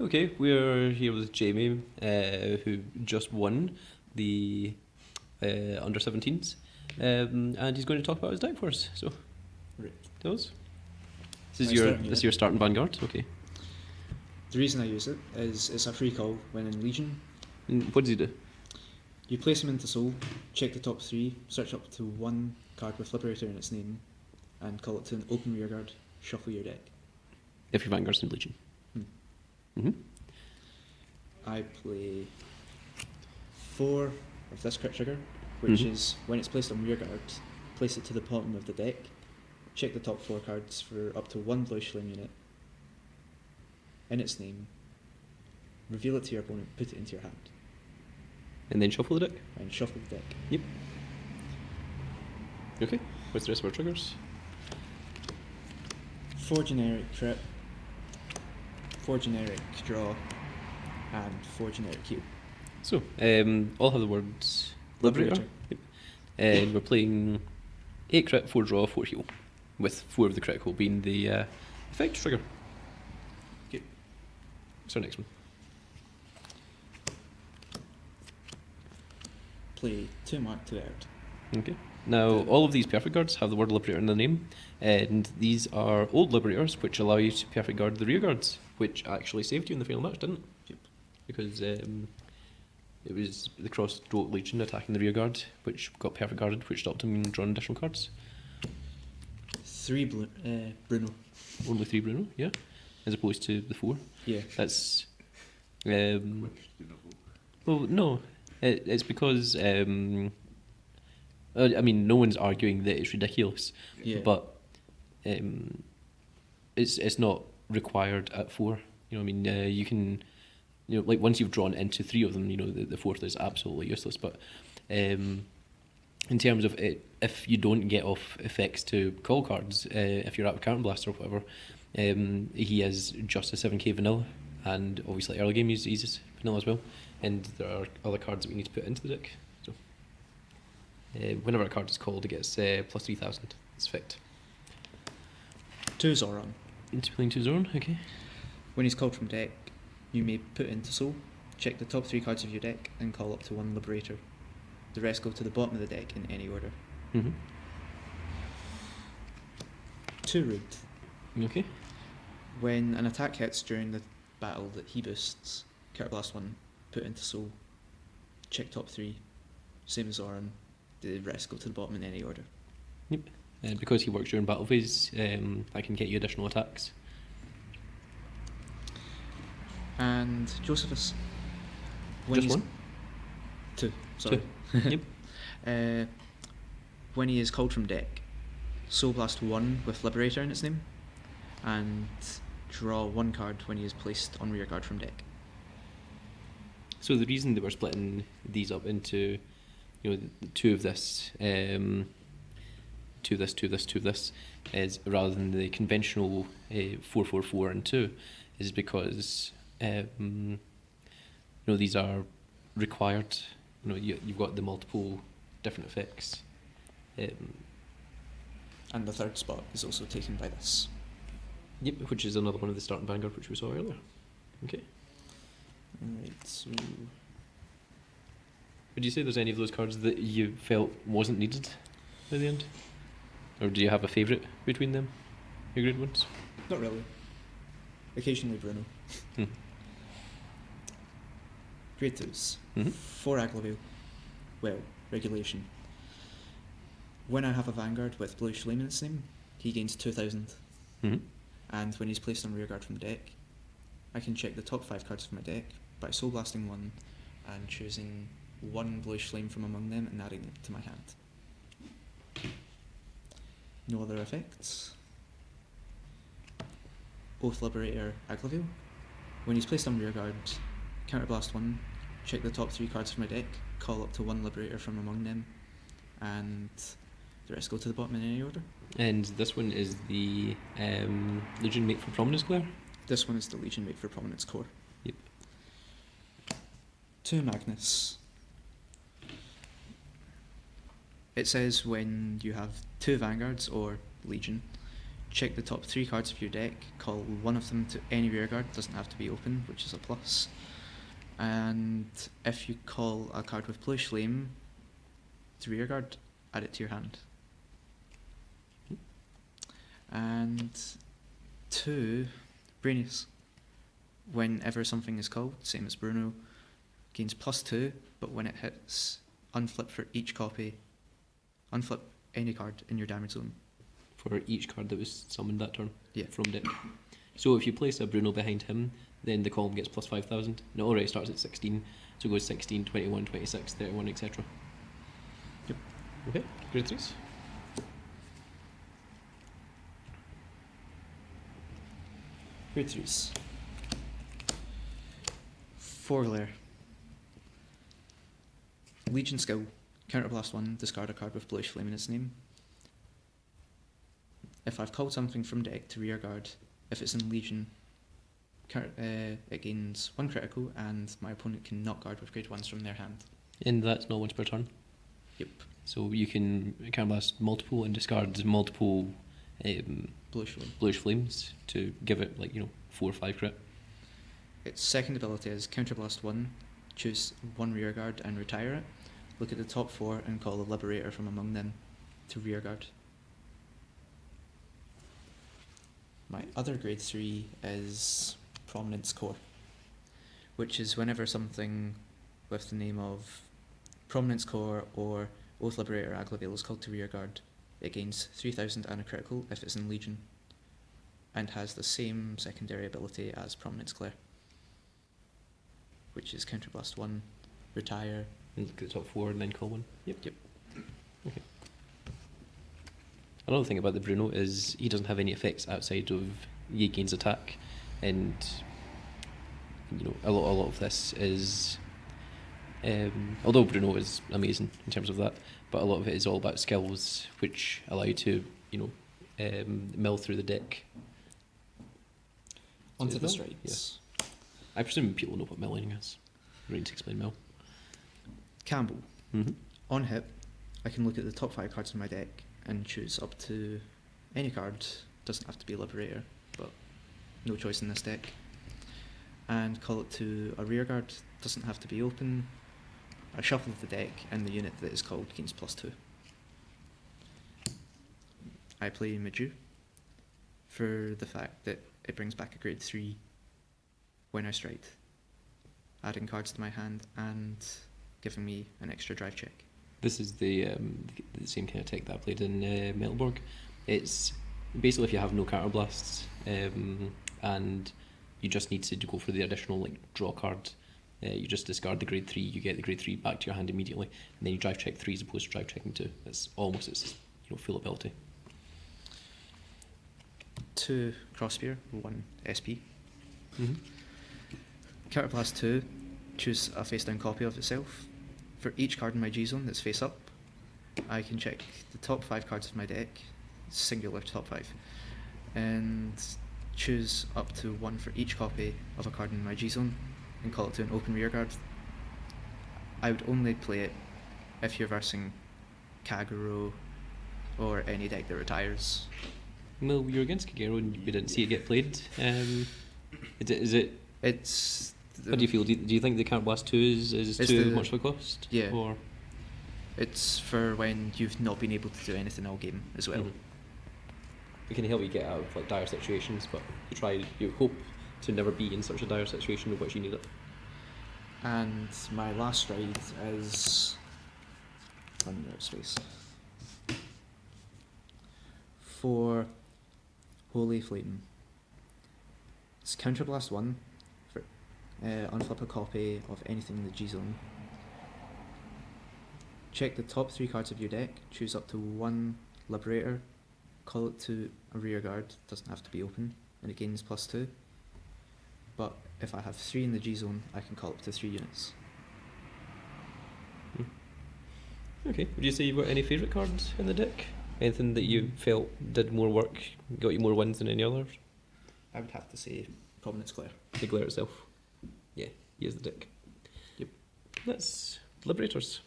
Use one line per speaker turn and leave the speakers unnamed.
Okay, we're here with Jamie, who just won the under 17s, and he's going to talk about his deck for us. So,
Right.
tell us.
My starting
This is
unit.
your starting Vanguard. Okay.
The reason I use it is it's a free call when in Legion.
And what does he do?
You place him into Soul, check the top 3, search up to one card with Liberator in its name, and call it to an open rearguard, shuffle your deck.
If your Vanguard's in Legion.
Hmm. I play 4 of this crit trigger, which is when it's placed on rearguard, place it to the bottom of the deck, check the top 4 cards for up to one Bluish flame unit in its name, reveal it to your opponent, put it into your hand,
And then shuffle the deck.
and shuffle the deck.
Yep. Okay. What's the rest of our triggers?
4 generic crit, 4 generic draw, and 4 generic heal.
So, all have the words Liberator. Yep. And we're playing 8 crit, 4 draw, 4 heal, with 4 of the critical being the effect trigger. Okay. What's our next one?
Play 2 mark to Earth.
Okay. Now, all of these perfect guards have the word Liberator in their name, and these are old Liberators, which allow you to perfect guard the rear guards, which actually saved you in the final match, didn't it?
Yep.
Because it was the cross-stroke Legion attacking the rear guard, which got perfect guarded, which stopped him drawing additional cards.
3 Bruno.
Only 3 Bruno, yeah, as opposed to the 4.
Yeah.
That's well, no, it's because I mean, no one's arguing that it's ridiculous,
Yeah.
but it's not required at 4. You know, what I mean, you can, you know, like once you've drawn into 3 of them, you know, the 4th is absolutely useless. But in terms of it, if you don't get off effects to call cards, if you're out of Cannon Blast or whatever, he is just a 7k vanilla, and obviously early game he's vanilla as well. And there are other cards that we need to put into the deck. So whenever a card is called, it gets plus 3,000. It's effect.
2 Zoran.
Into playing 2 Zoran, okay.
When he's called from deck, you may put into Soul, check the top 3 cards of your deck, and call up to one Liberator. The rest go to the bottom of the deck in any order.
Mm-hmm.
2 Rude.
Okay.
When an attack hits during the battle that he boosts, Counterblast 1, put into Soul, check top 3, same as Zoran, the rest go to the bottom in any order.
Yep. And because he works during battle phase, I can get you additional attacks.
And Josephus.
Just one?
2, sorry.
2. Yep.
When he is called from deck, Soul Blast 1 with Liberator in its name, and draw 1 card when he is placed on rearguard from deck.
So the reason that we're splitting these up into, you know, 2 of this, 2 of this, 2 of this, 2 of this, is rather than the conventional 4, 4, 4 and 2, is because you know, these are required. You know, you've got the multiple different effects.
And the 3rd spot is also taken by this.
Yep, which is another one of the starting Vanguard which we saw earlier. Okay.
Right, so
Would you say there's any of those cards that you felt wasn't needed by the end? Or do you have a favourite between them? Your grade ones?
not really. Occasionally Bruno.
Hmm.
Grade 2s.
Mhm.
4 Aglavale. Well, regulation. When I have a Vanguard with Bluish Flame in its name, he gains 2,000.
Mhm.
And when he's placed on rearguard from deck, I can check the top 5 cards of my deck by Soul Blasting 1 and choosing 1 Bluish Flame from among them and adding it to my hand. No other effects. Oath Liberator Aglavale. When he's placed on rearguard, Counterblast 1, check the top 3 cards from my deck, call up to 1 Liberator from among them, and the rest go to the bottom in any order.
And this one is the Legion Mate for Prominence Glare?
This one is the Legion Mate for Prominence Core.
Yep.
2 Magnus. It says when you have 2 Vanguards or Legion, check the top 3 cards of your deck, call one of them to any rearguard, doesn't have to be open, which is a plus. And if you call a card with Bluish Flame to rearguard, add it to your hand. And 2, Brainius. Whenever something is called, same as Bruno, gains +2, but when it hits, unflip for each copy. Unflip any card in your damage zone.
For each card that was summoned that turn?
Yeah.
From deck. So if you place a Bruno behind him, then the column gets plus 5,000. It already starts at 16, so it goes 16, 21, 26, 31, etc.
Yep.
Okay, grade 3s.
Grade 3s. 4 glare. Legion skill. Counterblast 1, discard a card with Bluish Flame in its name. If I've called something from deck to rearguard, if it's in Legion, it gains 1 critical, and my opponent can knock guard with grade 1s from their hand.
And that's not once per turn?
Yep.
So you can counterblast multiple and discard multiple Bluish Flames to give it 4 or 5 crit.
Its second ability is Counterblast 1, choose 1 rearguard and retire it. Look at the top 4 and call a Liberator from among them to rearguard. My other grade 3 is Prominence Core, which is whenever something with the name of Prominence Core or Oath Liberator Aglavale is called to rearguard, it gains 3,000 and a critical if it's in Legion, and has the same secondary ability as Prominence Claire, which is Counterblast 1, retire.
And look at the top 4 and then call one.
Yep.
Okay. Another thing about the Bruno is he doesn't have any effects outside of Ye gains attack, and a lot of this is, although Bruno is amazing in terms of that, but a lot of it is all about skills which allow you to mill through the deck.
Onto the strides.
Yeah. I presume people know what milling is. I need to explain mill.
Campbell.
Mm-hmm.
On hit, I can look at the top 5 cards in my deck and choose up to any card. Doesn't have to be a Liberator, but no choice in this deck. And call it to a rearguard. Doesn't have to be open. I shuffle the deck, and the unit that is called gains +2. I play Maju for the fact that it brings back a grade 3 when I strike, adding cards to my hand and giving me an extra drive check.
This is the same kind of tech that I played in Metalborg. It's basically if you have no counterblasts and you just need to go for the additional draw card, you just discard the grade 3, you get the grade 3 back to your hand immediately, and then you drive check 3 as opposed to drive checking 2. That's almost its full ability.
2 Crossspear, 1 SP.
Mm-hmm.
Counterblast 2, choose a face down copy of itself. For each card in my G zone that's face up, I can check the top 5 cards of my deck, singular top 5, and choose up to 1 for each copy of a card in my G zone and call it to an open rearguard. I would only play it if you're versing Kagero or any deck that retires.
Well, you're against Kagero and we didn't see it get played. Is it?
It's.
How do you feel? Do you think the Counterblast 2 is too much of a cost?
Yeah.
Or?
It's for when you've not been able to do anything all game as well.
Mm-hmm. It can help you get out of dire situations, but you hope to never be in such a dire situation in which you need it.
And my last stride is running out of space. For Holy Flame. It's Counterblast 1 for unflip a copy of anything in the G zone. Check the top 3 cards of your deck, choose up to 1 Liberator, call it to a rearguard, doesn't have to be open, and it gains +2. But if I have 3 in the G zone, I can call up to 3 units.
Okay, would you say you've got any favourite cards in the deck? Anything that you felt did more work, got you more wins than any others?
I would have to say Prominence Claire.
The Glare itself. Yeah, he is the deck.
Yep.
That's Liberators.